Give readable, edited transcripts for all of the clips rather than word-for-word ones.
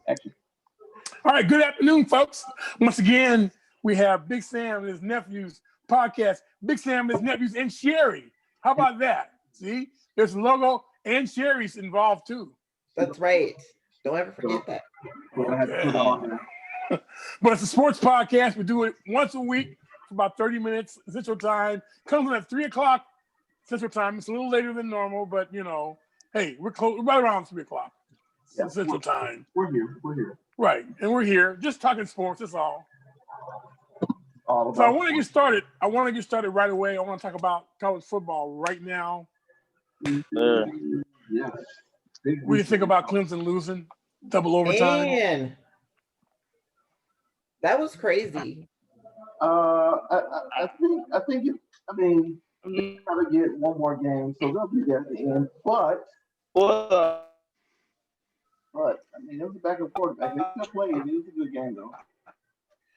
Action. All right, good afternoon, folks. Once again, we have Big Sam and his nephew's podcast. Big Sam and his nephews and Sheri. How about that? See, there's a logo and Sheri's involved too. That's right. Don't ever forget that. Okay. But it's a sports podcast. We do it once a week for about 30 minutes Central Time. Comes in at 3 o'clock Central Time. It's a little later than normal, but you know, hey, we're close, right around 3 o'clock Central Time. We're here. Right, and we're here just talking sports. That's all. So I want to get started. Right away. I want to talk about college football right now. Yes. What do you think about Clemson losing double overtime? Man, that was crazy. I think. We gotta get one more game, so they'll be there at the end. But I mean, it was a backup quarterback. They still played. It was a good game, though.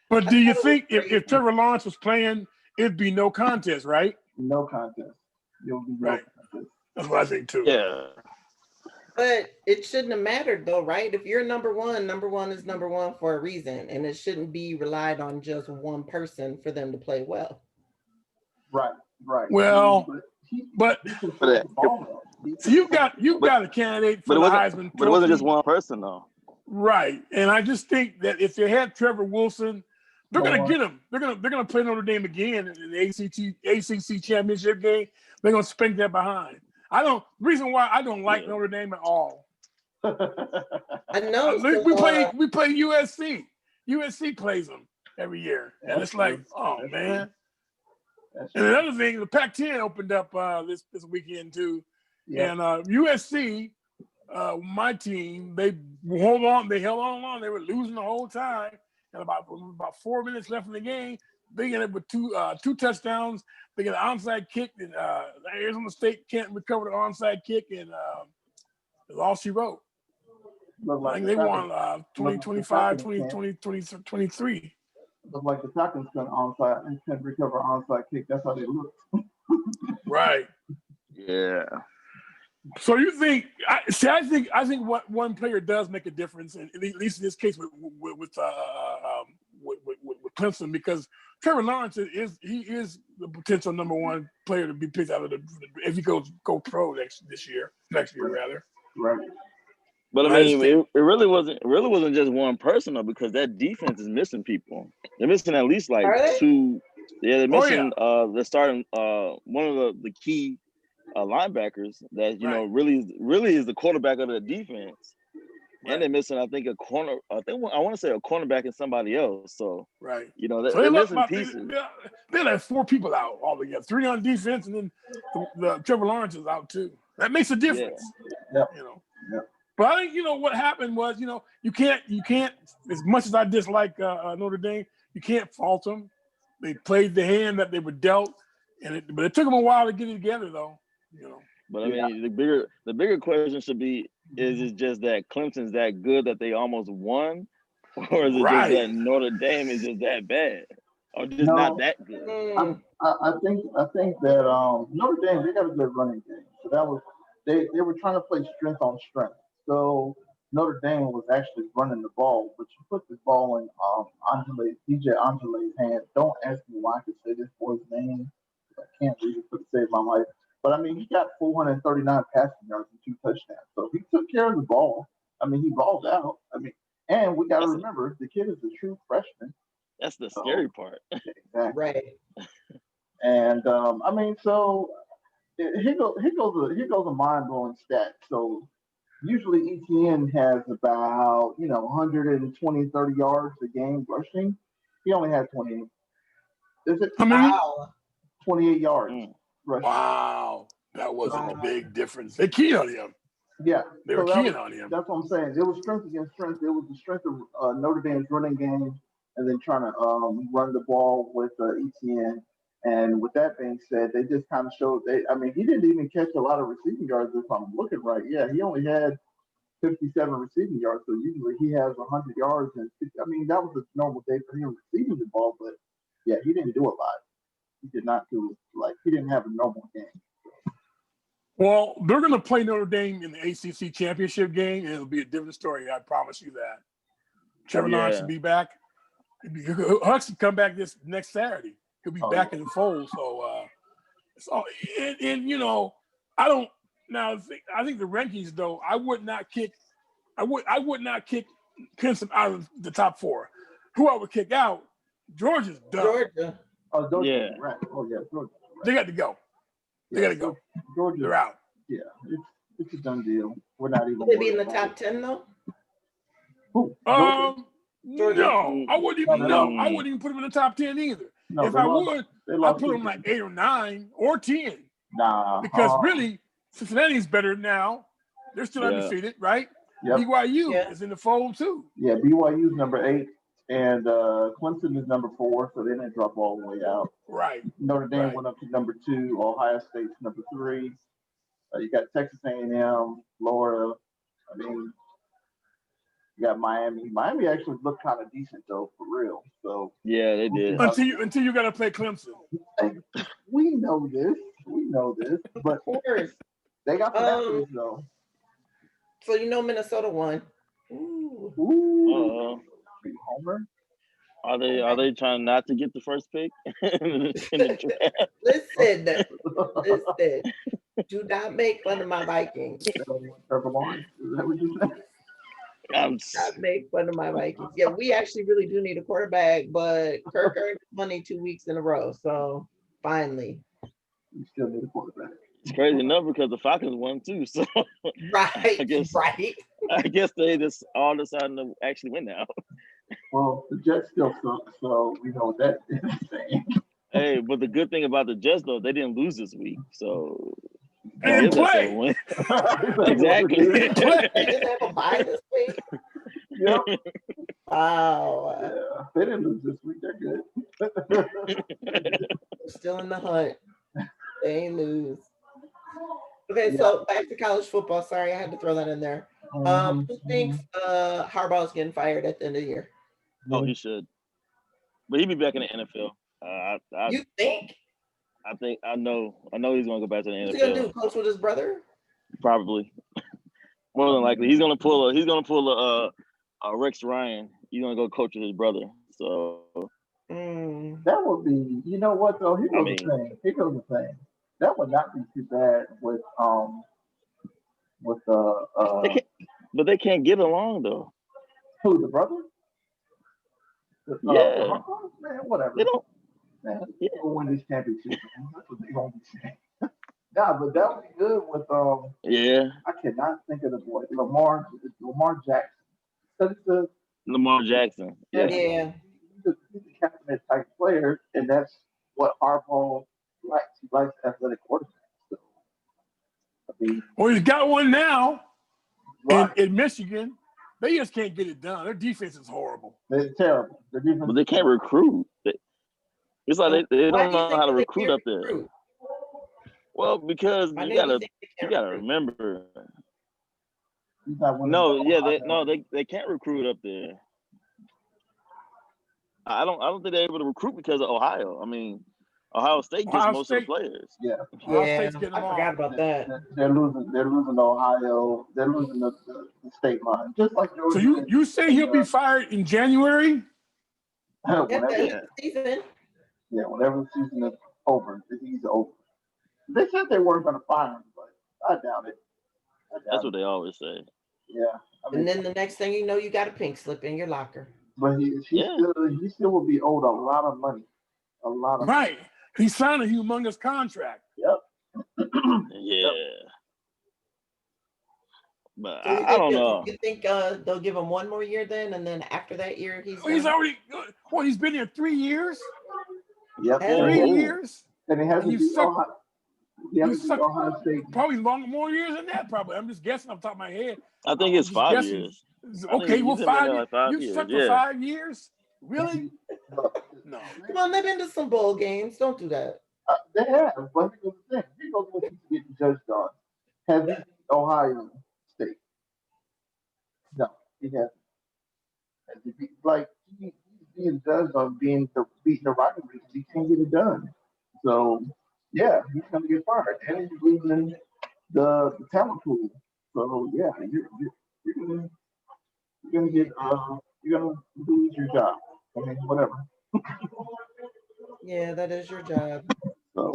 But do you think if Trevor Lawrence was playing, it'd be no contest, right? No contest. It would be no contest. That's what I think too. Yeah. But it shouldn't have mattered, though, right? If you're number one is number one for a reason, and it shouldn't be relied on just one person for them to play well. Right. Well, but so you've got a candidate for the Heisman. But it wasn't just one person, though. Right, and I just think that if they had Trevor Wilson, they're going to get him. They're going to play Notre Dame again in the ACC championship game. They're going to spank that behind. Reason why I don't like Notre Dame at all. I know. We play USC. USC plays them every year, and it's like, oh man. And another thing, the Pac-10 opened up this weekend too, and USC, my team, they held on long. They were losing the whole time, and about 4 minutes left in the game, they ended up with two touchdowns. They get an onside kick, and Arizona State can't recover the onside kick, and that's all she wrote. I think they won 20-25, 20-23. Look like the Falcons couldn't onside and couldn't recover onside kick. That's how they look. Right. Yeah. So you think? I think what one player does make a difference, and at least in this case with Clemson, because Trevor Lawrence is the potential number one player to be picked out of if he go pro next year rather. Right. But I mean, it really wasn't just one person though, because that defense is missing people. They're missing at least like two. Yeah, they're missing. They're starting one of the key linebackers that really is the quarterback of the defense, and they're missing I think a corner. I want to say a cornerback and somebody else. So they're missing pieces. They had 4 people out altogether, 3 on defense, and then the Trevor Lawrence is out too. That makes a difference. Yeah. But I think what happened was you can't as much as I dislike Notre Dame, you can't fault them. They played the hand that they were dealt, but it took them a while to get it together though. But I mean, the bigger question should be: is it just that Clemson's that good that they almost won, or is it just that Notre Dame is just that bad, or just not that good? I think that Notre Dame, they got a good running game, so that was they were trying to play strength on strength. So Notre Dame was actually running the ball, but you put the ball in DJ Angelé's hand. Don't ask me why I could say this boy's name. I can't read it to save my life. But I mean, he got 439 passing yards and 2 touchdowns. So he took care of the ball. I mean, he balled out. I mean, and we got to remember the kid is a true freshman. That's the scary part. Exactly. Right. And I mean, so here goes a mind-blowing stat. So usually ETN has about 120, 30 yards a game rushing. He only had 28. Is it? How many? 28 yards. Rushing. Wow, that wasn't a big difference. They keyed on him. Yeah, they were keying on him. That's what I'm saying. It was strength against strength. It was the strength of Notre Dame's running game, and then trying to run the ball with ETN. And with that being said, they just kind of showed. He didn't even catch a lot of receiving yards. If I'm looking right, he only had 57 receiving yards. So usually he has 100 yards, and that was a normal day for him receiving the ball. But yeah, he didn't do a lot. He did not do he didn't have a normal game. Well, they're going to play Notre Dame in the ACC championship game, and it'll be a different story. I promise you that. Trevor Lawrence should be back. Hux should come back this next Saturday. He'll be back in the fold. So, and you know, I don't now. I think the rankings though. I would not kick Clemson out of the top 4. Who I would kick out? Georgia's done. Georgia. Oh, Georgia. Yeah. Right. Oh yeah, Georgia. Right. They got to go. They got to go. Georgia. They're out. Yeah, it's a done deal. We're not even. Will they be in the top 10 though? Who? Georgia? No, I wouldn't even. No, I wouldn't even put them in the top 10 either. No, if I would, I'd put them like 8 or 9 or 10. Nah, because really, Cincinnati's better now. They're still undefeated, right? Yep. BYU is in the fold too. Yeah, BYU is number 8, and Clemson is number 4, so they didn't drop all the way out. Right. Notre Dame went up to number 2. Ohio State's number 3. You got Texas A&M, Florida. I mean, you got Miami. Miami actually looked kind of decent though, for real. So yeah, they did. Until you got to play Clemson. We know this, but of course they got the though. So you know Minnesota won. Ooh. Homer. Are they trying not to get the first pick in the draft? Listen. Do not make fun of my Vikings. Trevor Lawrence. Is that what you said? Not make fun of my Vikings. Yeah, we actually really do need a quarterback, but Kirk earned money 2 weeks in a row. So finally, you still need a quarterback. It's crazy enough because the Falcons won too. So right. I guess they just all decided to actually win now. Well, the Jets still suck, so we know what that is saying. Hey, but the good thing about the Jets though, they didn't lose this week, so and play. Exactly. They didn't have a bye this week. Yep. Wow. Yeah, they didn't lose this week. They're good. They're still in the hunt. They ain't lose. Okay, so back to college football. Sorry, I had to throw that in there. Who thinks Harbaugh's getting fired at the end of the year? Oh, he should. But he'll be back in the NFL. You think? I know he's gonna go back to the NFL. What's he gonna do? Coach with his brother? Probably. More than likely, he's gonna pull a Rex Ryan. He's gonna go coach with his brother. So that would be. You know what though? Here goes the thing. That would not be too bad with but they can't get along though. Who, the brother? Yeah. Man, whatever. They don't. Man, they'll win this championship. Man. That's what they're gonna be saying. Yeah, but that would be good with I cannot think of the boy. Lamar Jackson. Lamar Jackson. Yeah. He's a captain type player, and that's what Harbaugh likes. He likes athletic quarterbacks. So, well, he's got one now in Michigan. They just can't get it done. Their defense is horrible. They're terrible. But they can't recruit. It's like they don't know how to recruit up there. Well, because you gotta remember. They can't recruit up there. I don't think they're able to recruit because of Ohio. I mean, Ohio State gets most of the players. Yeah. I forgot about that. They're losing Ohio. They're losing the state line. Just like Georgia. So you say he'll be fired in January? Season. Yeah, whenever the season is over, he's over. They said they weren't going to fire him, but I doubt it. That's what they always say. Yeah. And then the next thing you know, you got a pink slip in your locker. But he still will be owed a lot of money. Right. He signed a humongous contract. Yep. Yeah. But so I don't know. You think they'll give him one more year then, and then after that year he's already he's been here 3 years? Yep. 3 years? And he hasn't beat Ohio State. Probably more years than that, probably. I'm just guessing off the top of my head. I think it's 5 years. Okay, well, 5 years. You stuck for 5 years? Really? No. Come on, they've been to some bowl games. Don't do that. They have, but here's the thing. He goes what he's getting judged on. Has he beat Ohio State? No, he hasn't. Has he beat, he's being judged on beating the rivalry because he can't get it done. So, yeah, he's going to get fired. And he's losing the talent pool. So, yeah, you're going to get you're gonna lose your job. I mean, whatever. Yeah, that is your job. So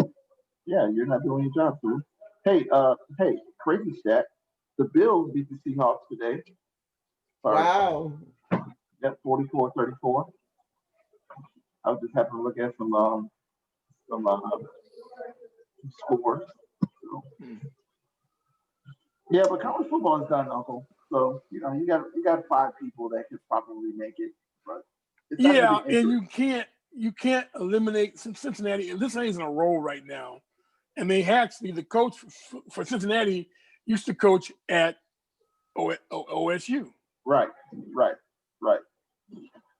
yeah, you're not doing your job, too. Hey, crazy stat. The Bills beat the Seahawks today. Sorry. Wow. Yep, 44-34. I was just having to look at some scores. So, yeah, but college football is done, Uncle. So you got 5 people that could probably make it, but it's not Yeah, gonna be and you can't eliminate Cincinnati. And Cincinnati's in a roll right now, and they actually the coach for Cincinnati used to coach at OSU. Right.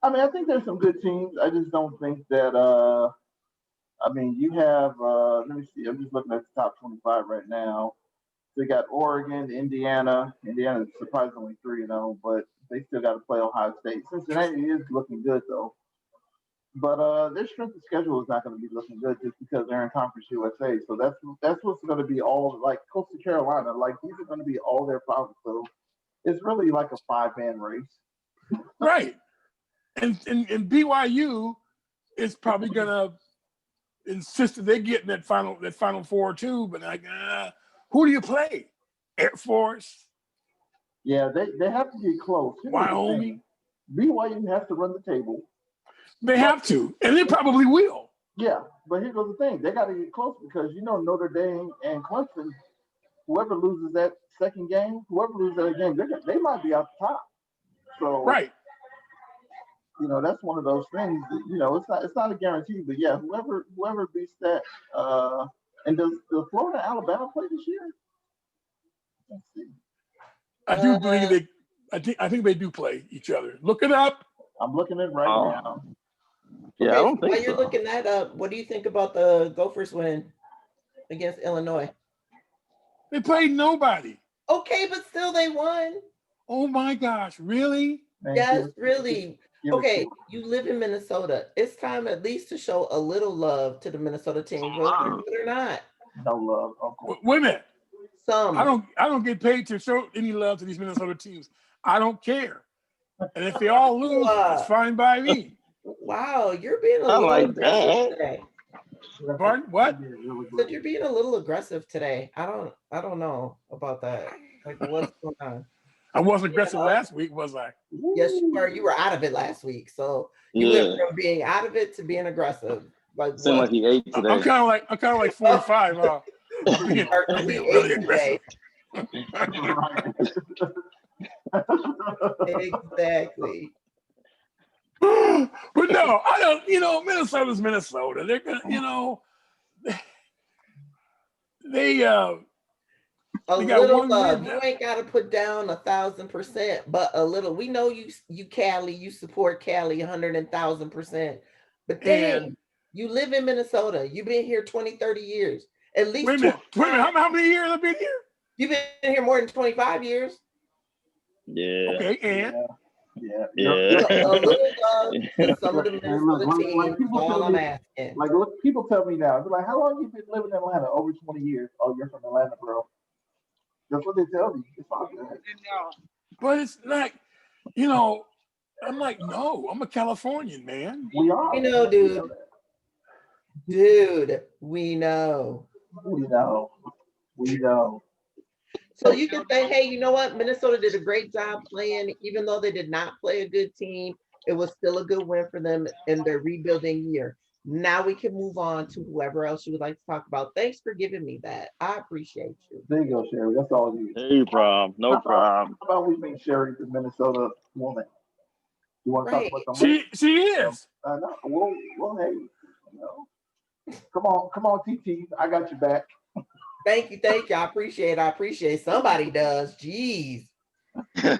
I mean, I think there's some good teams. I just don't think that. I mean, you have. Let me see. I'm just looking at the top 25 right now. They got Oregon, Indiana. Indiana's surprisingly 3-0, but they still got to play Ohio State. Cincinnati is looking good though, but their strength of schedule is not going to be looking good just because they're in Conference USA. So that's what's going to be all like Coastal Carolina. Like these are going to be all their problems. So it's really like a 5-man race. Right. And BYU is probably gonna insist that they're getting that final four too, but like who do you play? Air Force? Yeah, they have to get close. Wyoming? BYU has to run the table. They have to, and they probably will. Yeah, but here goes the thing. They gotta get close because Notre Dame and Clemson, whoever loses that second game, whoever loses that game, they might be out the top. So right. That's one of those things. It's not a guarantee, but yeah, whoever beats that. And does Florida Alabama play this year? Let's see. I do believe they. I think they do play each other. Look it up. I'm looking at it right now. Yeah, okay, I don't think while you're looking that up, what do you think about the Gophers win against Illinois? They played nobody. Okay, but still they won. Oh my gosh, really? Yes, really. Okay, you live in Minnesota. It's time at least to show a little love to the Minnesota team, whether they're good or not. No love, Uncle. Wait a minute. Some. I don't get paid to show any love to these Minnesota teams. I don't care. And if they all lose, it's fine by me. Wow, you're being a little aggressive today. Pardon? What? But you're being a little aggressive today. I don't know about that. Like, what's going on? I wasn't aggressive last week, was I? Yes, you were. You were out of it last week, so you went from being out of it to being aggressive. Like, seemed like he ate today. I'm kind of like 45. I'm being really aggressive. Exactly. But no, I don't. Minnesota's Minnesota. They're gonna. They a little love. You ain't got to put down 1,000%, but a little. We know you Cali. You support Cali 100,000%. But dang, you live in Minnesota. You've been here 20, 30 years. At least. Wait a minute. How many years have I been here? You've been here more than 25 years. Yeah. Okay, and. Yeah. A little love to some of the Minnesota teams. All I'm asking. Like, look, people tell me now. They're like, "How long you been living in Atlanta?" Over 20 years. Oh, you're from Atlanta, bro. That's what they tell me. It's all good. But it's like, I'm like, no, I'm a Californian, man. We are. We know, dude. Dude, we know. We know. So you can say, hey, you know what? Minnesota did a great job playing, even though they did not play a good team. It was still a good win for them in their rebuilding year. Now we can move on to whoever else you would like to talk about. Thanks for giving me that. I appreciate you. There you go, Sheri. That's all you. No problem. No problem. How about we make Sheri the Minnesota woman? You want to talk about something? She is. I know. Well, hey, come on, TT. I got your back. Thank you. I appreciate it. Somebody does. Jeez. Hey,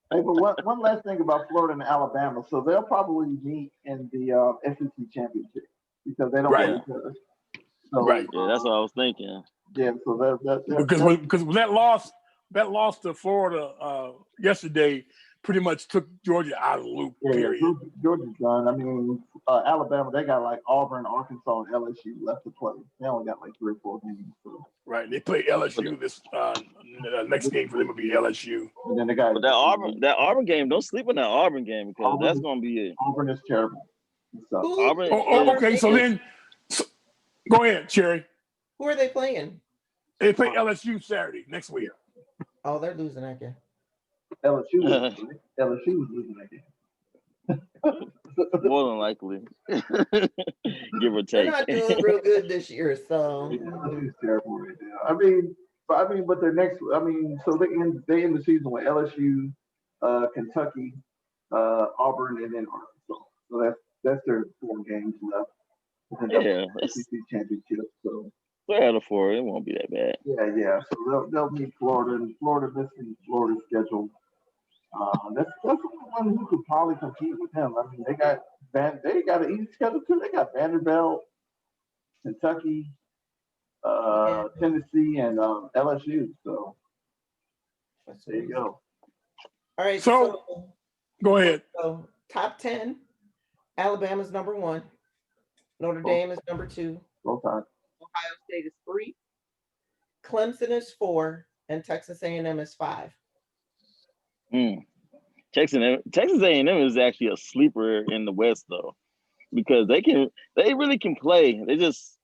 but one last thing about Florida and Alabama. So they'll probably meet in the SEC championship because they don't play each other. So, right. Yeah, that's what I was thinking. Yeah. So because that loss to Florida yesterday, pretty much took Georgia out of the loop. Period. Georgia's done. I mean, Alabama, they got like Auburn, Arkansas, and LSU left to play. They only got like 3 or 4 games. So. Right. They play LSU this next game for them will be LSU. And then they got that Auburn game. Don't sleep on that Auburn game because that's going to be it. Auburn is terrible. So. Auburn. Okay. So then, go ahead, Sheri. Who are they playing? They play LSU Saturday next week. Oh, they're losing that game. LSU is losing that game. More than likely. Give or take. They're not doing real good this year, so LSU's terrible right now. But their next. So they end the season with LSU, Kentucky, Auburn, and then Arkansas. So that's their 4 games left. Yeah, SEC championship. So. 3 out of 4, it won't be that bad. Yeah. So they'll meet Florida, and Florida missing Florida's schedule. That's the one who could probably compete with him. I mean, they got an easy schedule too. They got Vanderbilt, Kentucky, Tennessee, and LSU. So there you go. All right. So go ahead. So top 10, Alabama's number 1. Notre Dame is number 2. Roll Tide. Ohio State is 3. Clemson is 4, and Texas A&M is 5. Texas A&M is actually a sleeper in the West though, because they really can play. They just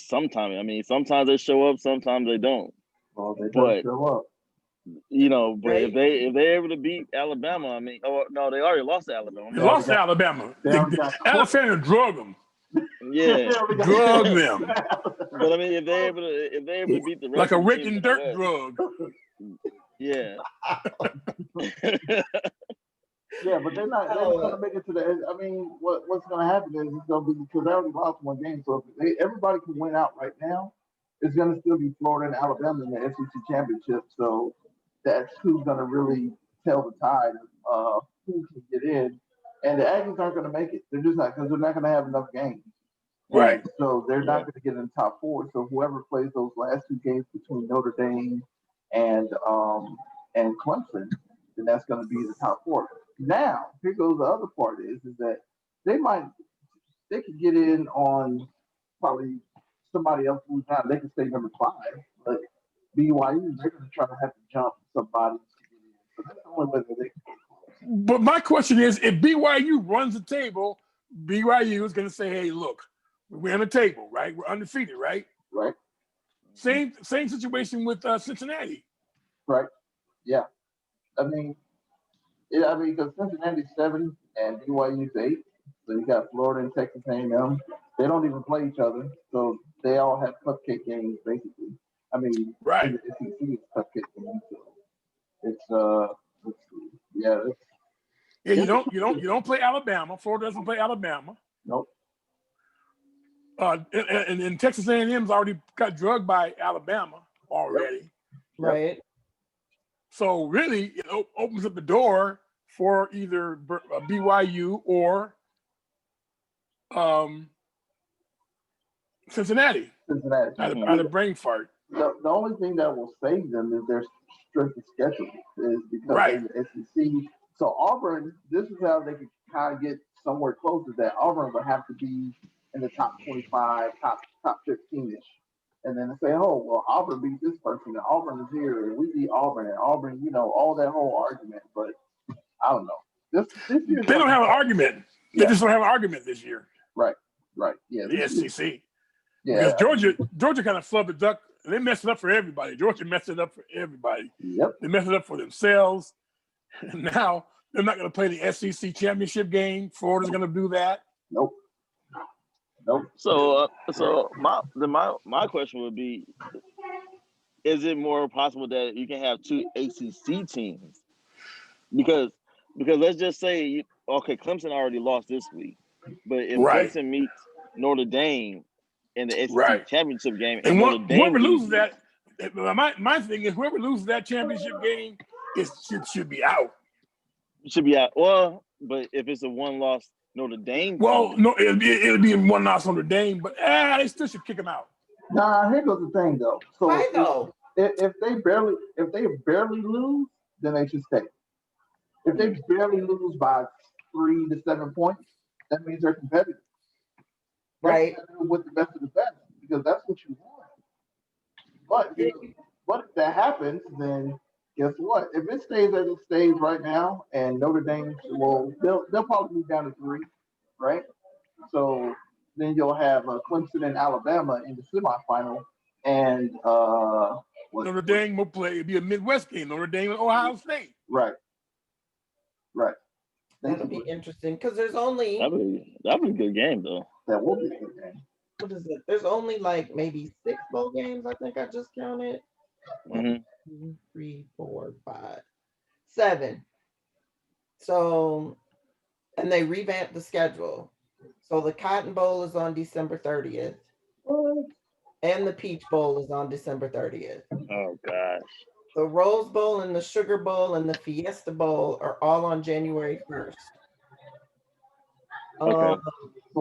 sometimes. I mean, sometimes they show up, sometimes they don't. Well, they don't show up. But right. if they're able to beat Alabama, I mean, no, they already lost to Alabama. They lost to Alabama. Alabama drug them. Yeah, drug them. But I mean, if they're able to beat the rest like a of the Rick and Dirt drug. Yeah. Yeah, but they're not going to make it to the. I mean, what's going to happen is it's going to be because they already lost 1 game. So if everybody can win out right now, it's going to still be Florida and Alabama in the SEC championship. So that's who's going to really tell the tide of who can get in. And the Aggies aren't going to make it. They're just not because they're not going to have enough games. Right. And so they're not going to get in the top 4. So whoever plays those last 2 games between Notre Dame and Clemson, then that's going to be the top 4. Now, here goes the other part is that they could get in on probably somebody else who's not. They can stay number 5, but BYU they're going to try to have to jump somebody to get in. So that's the only way that they can. But my question is, if BYU runs the table, BYU is going to say, "Hey, look, we're on the table, right? We're undefeated, right? Right. Same situation with Cincinnati. Right. Yeah. I mean, because Cincinnati's 7 and BYU's 8. So you got Florida and Texas A&M. They don't even play each other, so they all have cupcake games basically. I mean, right? The SEC is cupcake games. So it's you don't play Alabama. Florida doesn't play Alabama. Nope. And Texas A&M's already got drugged by Alabama already. Right. So really, it opens up the door for either BYU or Cincinnati. Out of brain fart. The only thing that will save them is their strength of schedule is because of the SEC. So Auburn, this is how they can kind of get somewhere close to that. Auburn would have to be in the top 25, top 15-ish. And then they say, oh, well, Auburn beat this person, and Auburn is here, and we beat Auburn, and Auburn, all that whole argument. But I don't know. This year they don't have an argument. They just don't have an argument this year. Right. Yeah. The SEC. Yeah. Because Georgia kind of flubbed the duck. They messed it up for everybody. Georgia messed it up for everybody. Yep. They messed it up for themselves. And now they're not going to play the SEC championship game. Florida's going to do that. Nope. So my question would be: is it more possible that you can have 2 ACC teams? Because let's just say, Clemson already lost this week, but if Clemson meets Notre Dame in the SEC championship game, and whoever loses that, my thing is whoever loses that championship game should be out. Should be out. Well, but if it's a 1-loss Notre Dame. Well, no, it'll be 1-loss Notre Dame, but they still should kick them out. Nah, here goes the thing though. So if they barely lose, then they should stay. If they barely lose by 3 to 7 points, that means they're competitive. Right. With the best of the best, because that's what you want. But but if that happens, then guess what? If it stays as it stays right now, and Notre Dame, well, they'll probably move down to 3, right? So then you'll have Clemson and Alabama in the semifinal, and Notre Dame will play. It'll be a Midwest game. Notre Dame and Ohio State. Right. That'll be interesting because there's only that'll be a good game though. That will be a good game. What is it? There's only like maybe 6 bowl games. I think I just counted. 1, 2, 3, 4, 5, 7. So, and they revamped the schedule. So the Cotton Bowl is on December 30th. And the Peach Bowl is on December 30th. Oh gosh. The Rose Bowl and the Sugar Bowl and the Fiesta Bowl are all on January 1st. Okay.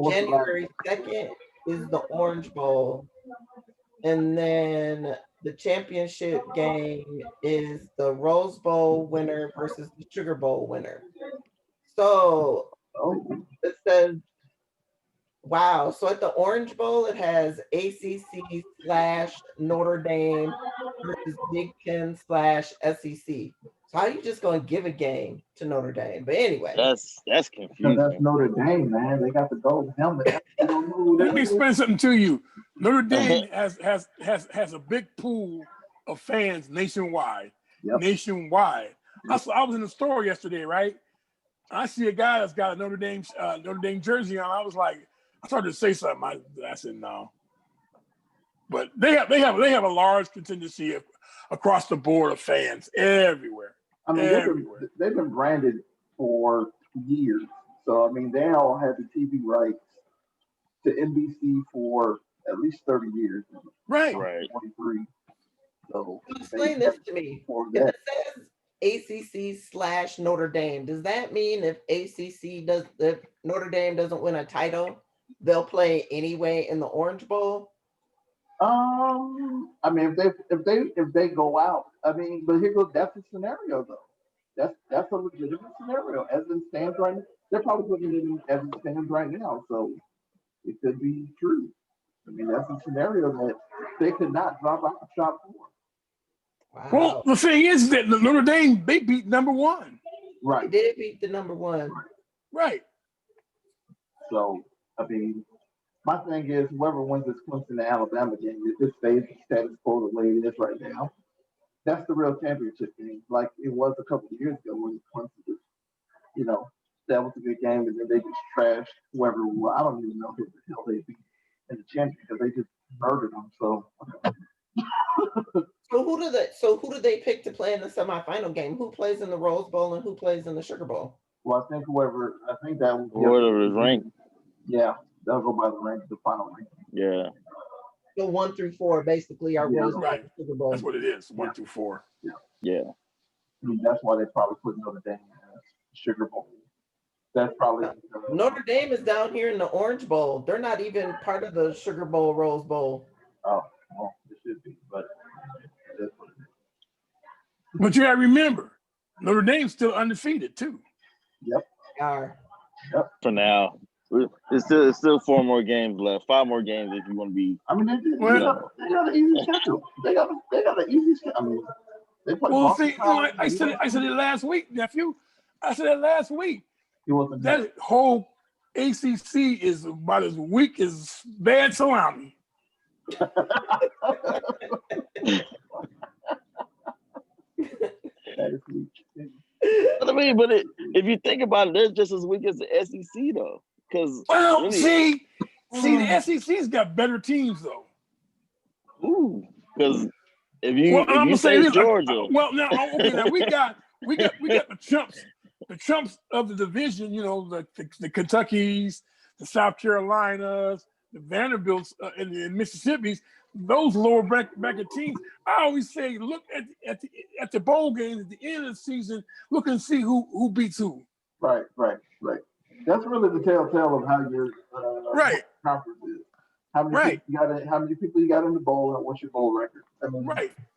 January 2nd is the Orange Bowl. And then the championship game is the Rose Bowl winner versus the Sugar Bowl winner. So it says, wow. So at the Orange Bowl, it has ACC/Notre Dame versus Big Ten /SEC. So how are you just going to give a game to Notre Dame? But anyway. That's confusing. That's Notre Dame, man. They got the gold helmet. Let me explain something to you. Notre Dame has a big pool of fans nationwide. Yep. Nationwide. I was in the store yesterday, right? I see a guy that's got a Notre Dame jersey on. I was like, I started to say something. I said no. But they have a large contingency across the board of fans everywhere. I mean, they've been branded for years. So I mean, they all had the TV rights to NBC for at least 30 years. Right. 23. So explain this to me. If it says ACC/Notre Dame, does that mean if Notre Dame doesn't win a title, they'll play anyway in the Orange Bowl? I mean, if they go out, I mean, but here goes, that's a scenario though. That's a legitimate scenario as it stands right now. They're probably putting it in as it stands right now, so it could be true. I mean, that's a scenario that they could not drop out the shop for. Wow. Well, the thing is that Notre Dame, they beat number 1. Right. They did beat the number 1. Right. So, I mean, my thing is, whoever wins this Clemson and Alabama game, if this stays the status quo the way it is right now, that's the real championship game. Like it was a couple of years ago when Clemson just, that was a good game, and then they just trashed whoever. Well, I don't even know who the hell they beat in the championship because they just murdered them. So. So who do they pick to play in the semifinal game? Who plays in the Rose Bowl and who plays in the Sugar Bowl? Well, I think that will be whoever is ranked. Yeah, they'll go by the final rank. Yeah. So 1 through 4 basically are Rose Bowl right. Sugar Bowl. That's what it is. 1 through 4. Yeah. I mean, that's why they probably put Notre Dame in Sugar Bowl. That's probably Notre Dame is down here in the Orange Bowl. They're not even part of the Sugar Bowl, Rose Bowl. Oh, well, it should be, but that's what it is. But you gotta remember, Notre Dame's still undefeated too. Yep. They are. Yep. For now. It's still 4 more games left. 5 more games if you want to be. I mean, they got an easy schedule. They got an easy schedule. I mean, they play. Well, see, I said it last week, nephew. I said it last week. That whole ACC is about as weak as bad salami. That is weak. I mean, but if you think about it, they're just as weak as the SEC though. Well, really, the SEC's got better teams though. Ooh, because if you say Georgia, now we got the chumps of the division. The Kentuckys, the South Carolinas, the Vanderbilts, and the Mississippis. Those lower bracket teams. I always say, look at the bowl games at the end of the season. Look and see who beats who. Right. That's really the telltale of how your conference is. How many people you got in the bowl, and what's your bowl record? I mean,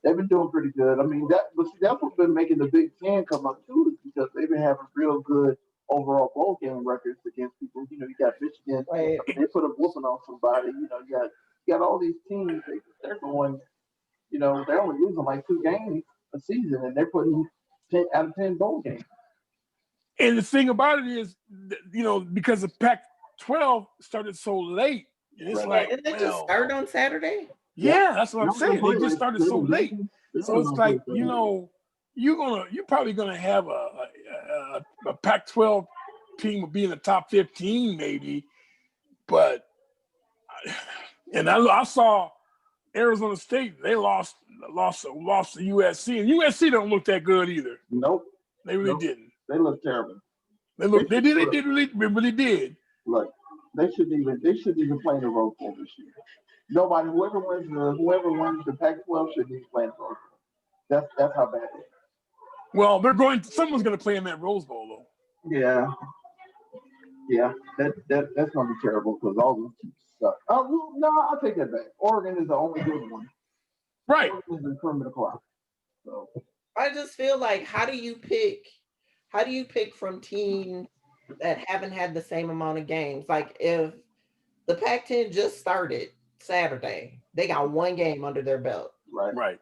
they've been doing pretty good. I mean, that's what's been making the Big Ten come up too, is because they've been having real good overall bowl game records against people. You know, you got Michigan, they put a whooping on somebody. You know, you got all these teams. They're going. You know, they're only losing like 2 games a season, and they're putting 10 out of 10 bowl games. And the thing about it is, you know, because the Pac-12 started so late, and it's like, didn't they just start on Saturday? Yeah, that's what I'm saying. They just started so late, so it's like, you know, you're probably gonna have a Pac-12 team will be in the top 15 maybe, but and I saw Arizona State, they lost to USC, and USC don't look that good either. Nope, they really didn't. They look terrible. They really did. Look, they shouldn't even play in the Rose Bowl this year. Nobody, whoever wins the Pac-12 shouldn't even play in the Rose Bowl. That's how bad it is. Well, someone's going to play in that Rose Bowl though. Yeah, that's going to be terrible because all those teams suck. Oh no, I'll take that back. Oregon is the only good one. Right. Oregon is the cream of the crop. So I just feel like, how do you pick from teams that haven't had the same amount of games? Like, if the Pac-10 just started Saturday, they got 1 game under their belt. Right.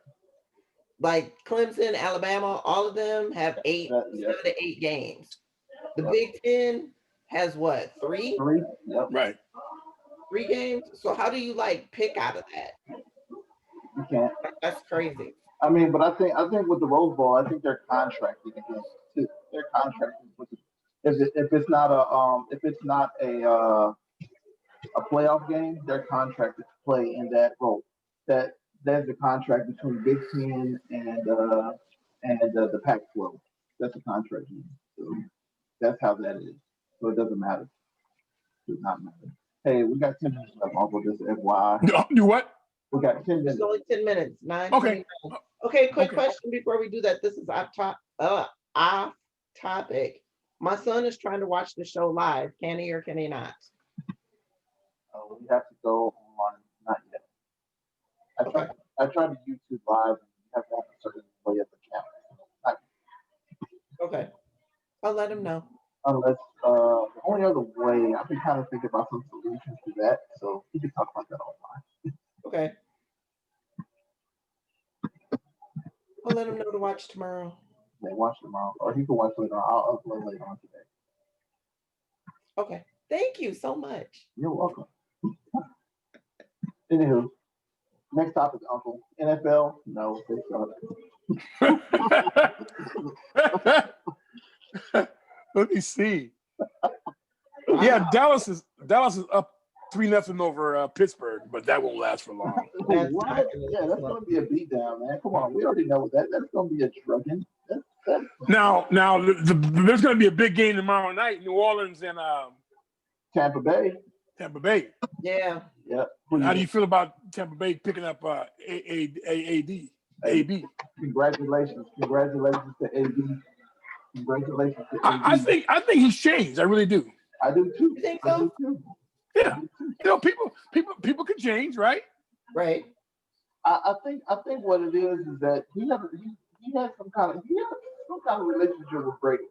Like Clemson, Alabama, all of them have 7 to 8 games. The Big Ten has what, 3? 3. Yep. Right. 3 games. So how do you pick out of that? You can't. That's crazy. I mean, but I think with the Rose Bowl, I think they're contracted against too. They're contracted with it. If it's not a playoff game, they're contracted to play in that role. There's a contract between Big Ten and the Pac-12. That's a contract. So that's how that is. So it doesn't matter. It does not matter. Hey, we got 10 minutes left. I'll go this FYI. Do what? We got 10 minutes. It's only 10 minutes. 9. Okay. Okay. Quick question before we do that. This is off topic. My son is trying to watch the show live. Can he or can he not? We have to go on. Not yet. I tried to YouTube live, and you have to have a certain way of the camera. Okay. I'll let him know. Unless the only other way, I've been kind of thinking about some solutions to that, so we can talk about that offline. Okay. I'll let him know to watch tomorrow. Yeah, watch tomorrow, or he can watch later on. I'll upload later on today. Okay. Thank you so much. You're welcome. Anywho, next topic, Uncle. NFL? No, they suck. Let me see. Yeah, Dallas is up 3-0 over Pittsburgh, but that won't last for long. What? Yeah, that's going to be a beatdown, man. Come on, we already know that. That's going to be a drugging. Now, there's going to be a big game tomorrow night, New Orleans and Tampa Bay. Yeah. How do you feel about Tampa Bay picking up AB? Congratulations to AB. Congratulations to AB. I think he's changed. I really do. I do too. You think so? Yeah. You know, people can change, right? Right. I think what it is that he had some kind of relationship with Brady.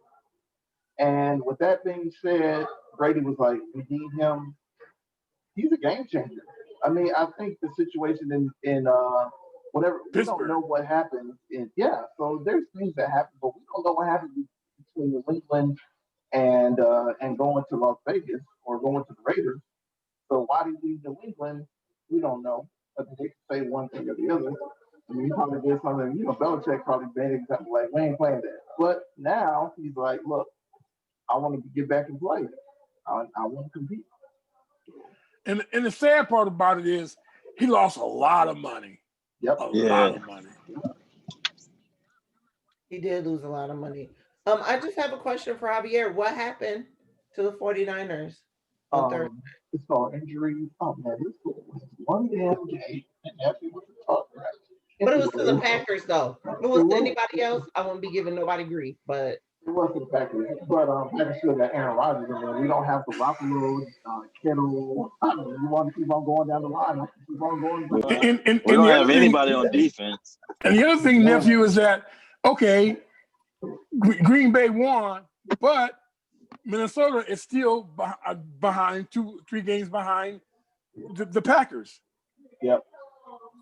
And with that being said, Brady was like, we need him. He's a game changer. I mean, I think the situation in whatever, Pittsburgh. We don't know what happened. So there's things that happen, but we don't know what happened between New England and going to Las Vegas or going to the Raiders. So why did he leave New England? We don't know. I think they can say one thing or the other. I mean, he probably did something, Belichick probably made it like, we ain't playing that. But now he's like, look, I want to get back and play. I want to compete. And the sad part about it is he lost a lot of money. Yep. A lot of money. He did lose a lot of money. I just have a question for Javier. What happened to the 49ers on Thursday? It's called injury. Oh man, this was one damn game, and Nephew was a talk right. But it was to the Packers, though. If it was to anybody else, I wouldn't be giving nobody grief. But It was the Packers, but Packers still got Aaron Rodgers in there. We don't have the Garoppolo, Kittle. I mean, you want to keep on going down the line. I keep on going. We don't have anybody on defense. And the other thing, Nephew, is that okay, Green Bay won, but Minnesota is still behind 2-3 games behind the Packers. Yep.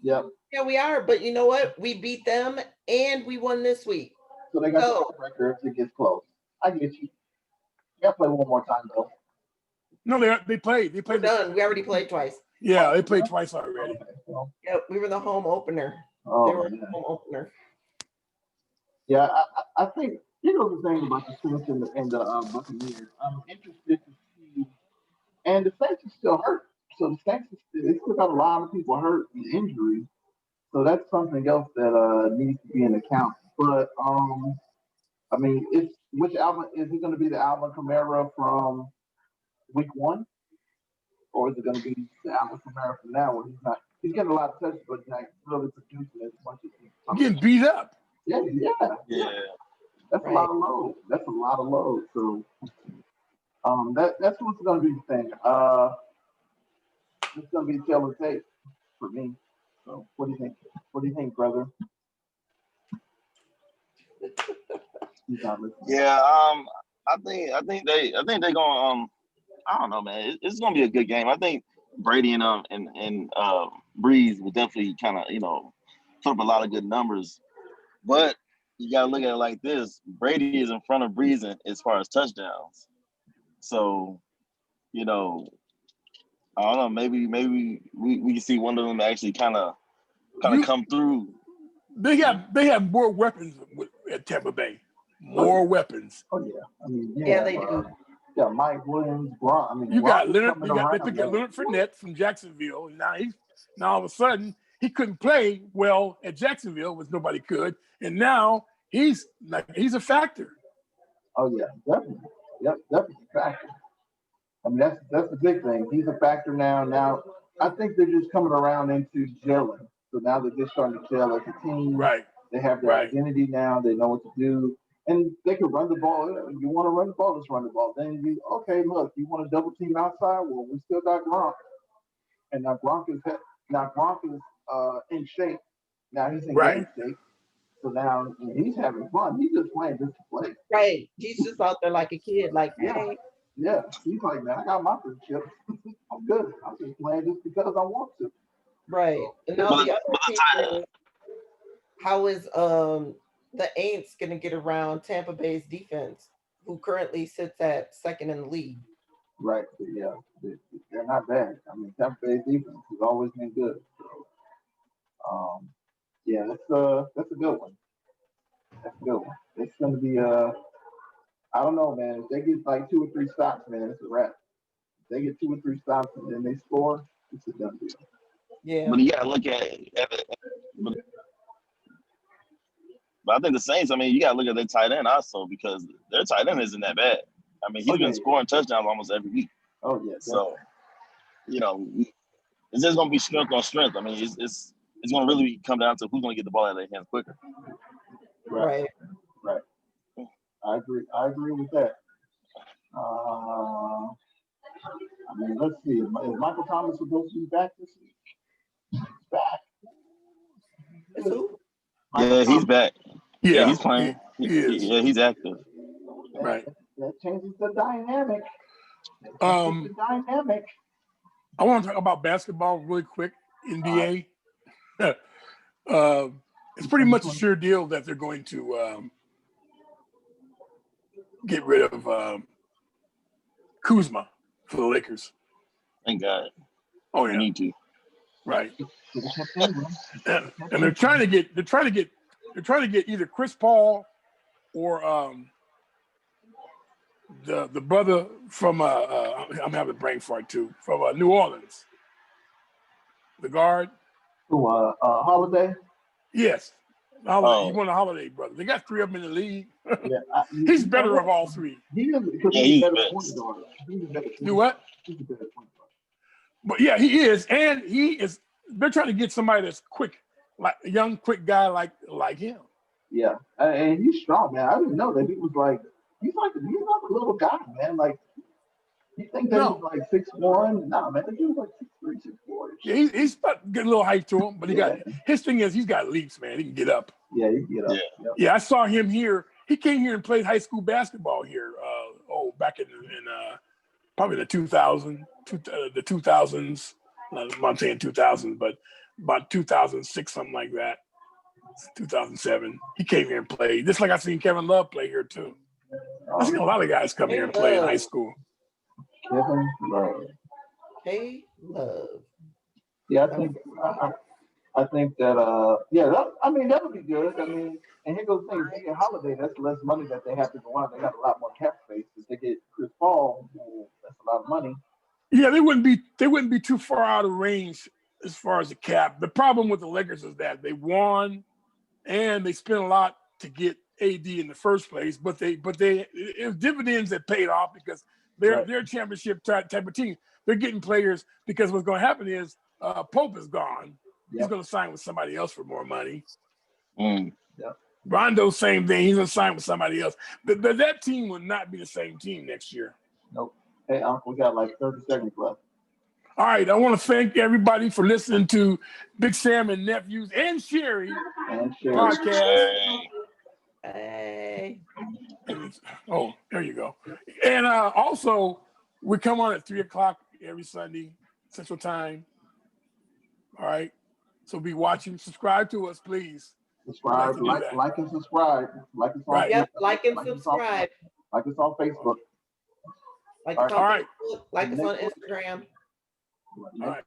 Yeah, we are. But you know what? We beat them and we won this week. So they got the record if it gets close. I get you. You got to play one more time, though. No, they played. We're done. We already played twice. Yeah, they played twice already. Okay, well. Yep, we were the home opener. Oh, they were the home opener. Yeah, I think, you know, the thing about the Saints and the Buccaneers, I'm interested to see, and the Saints are still hurt. So the Saints, they still got a lot of people hurt and injuries. So that's something else that needs to be in account. But I mean, which Alvin is it going to be? The Alvin Kamara from week 1, or is it going to be the Alvin Kamara from now, where he's getting a lot of touches, but not really producing as much as he's getting beat up. Yeah. That's right. A lot of load. That's a lot of load. So, that's what's going to be the thing. It's going to be tail and tape for me. So, what do you think? What do you think, brother? Yeah, I think they're going. I don't know, man. It's going to be a good game. I think Brady and Breeze will definitely kind of put up a lot of good numbers, but you got to look at it like this: Brady is in front of Breeze as far as touchdowns. So, I don't know. Maybe we can see one of them actually kind of come through. They have more weapons at Tampa Bay. More weapons. Oh yeah, I mean they do. Yeah, Mike Williams, Gronk. I mean, you got Leonard. They picked up Leonard Fournette from Jacksonville, and now all of a sudden he couldn't play well at Jacksonville, which nobody could, and now he's a factor. Oh yeah, definitely. Yep, definitely a factor. I mean, that's the big thing. He's a factor now. Now, I think they're just coming around into gelling. So now they're just starting to gel as a team. Right. They have their identity now. They know what to do. And they can run the ball. You want to run the ball, let's run the ball. Then look, you want to double team outside? Well, we still got Gronk. And now Gronk is in shape. Now he's in great shape. So now he's having fun. He's just playing just to play. Right. He's just out there like a kid, like, hey. Yeah. He's like, man, I got my first chip. I'm good. I'm just playing just because I want to. Right. And now the other team, how is the Aints going to get around Tampa Bay's defense, who currently sits at second in the league? Right. Yeah. They're not bad. I mean, Tampa Bay's defense has always been good. So, yeah, that's a good one. That's a good one. It's going to be I don't know, man. If they get like 2 or 3 stops, man, it's a wrap. If they get 2 or 3 stops and then they score, it's a done deal. Yeah. But you got to look at it. But I think the Saints, I mean, you got to look at their tight end also, because their tight end isn't that bad. I mean, he's been scoring touchdowns almost every week. Oh, yeah. So, it's just going to be strength on strength. I mean, it's going to really come down to who's going to get the ball out of their hands quicker. Right. I agree with that. I mean, let's see. Is Michael Thomas supposed to be back this week? He's back. Is who? Yeah, he's back. Yeah, he's playing. He he's active. Right. That changes the dynamic. I want to talk about basketball really quick. NBA. It's pretty much a sure deal that they're going to get rid of Kuzma for the Lakers. Thank God. Oh yeah. We need to. Right. And they're trying to get either Chris Paul or the brother from I'm having a brain fart too, from New Orleans. The guard. Holiday? Yes. Holiday. He won a Holiday brother. They got 3 of them in the league. He's better of all 3. He's better point guard. Do what? He's a better point guard. But yeah, he is, and they're trying to get somebody that's quick, like a young, quick guy like him. Yeah, and he's strong, man. I didn't know that he was like he's like a little guy, man. Like you think that he's like 6'1"? Nah, man, the dude's like 6'3", 6'4". Yeah, he's got a little height to him, but his thing is he's got leaps, man. He can get up. Yeah, he can get up. Yeah, I saw him here. He came here and played high school basketball here. Back in probably the 2000s. I'm saying 2000, but about 2006, something like that. 2007. He came here and played. Just like I seen Kevin Love play here too. I seen a lot of guys come here and play in high school. Kevin Love. Hey, Love. Yeah, I think that that would be good. I mean, and here goes the thing: if they get Holiday, that's less money that they have to go on. They got a lot more cap space. If they get Chris Paul, that's a lot of money. Yeah, they wouldn't be too far out of range as far as the cap. The problem with the Lakers is that they won and they spent a lot to get AD in the first place, but it was dividends that paid off because they're a championship type of team. They're getting players because what's going to happen is Pope is gone. He's going to sign with somebody else for more money. Rondo, same thing. He's going to sign with somebody else. But that team will not be the same team next year. Nope. Hey, Uncle, we got like 30 seconds left. All right. I want to thank everybody for listening to Big Sam and Nephews and Sheri podcast. Hey. Oh, there you go. And also, we come on at 3:00 every Sunday, Central Time. All right. So be watching. Subscribe to us, please. Subscribe, like and subscribe. Like us on Yep, like and subscribe. Like us on Facebook. Like us on Facebook. Like us on Instagram. All right.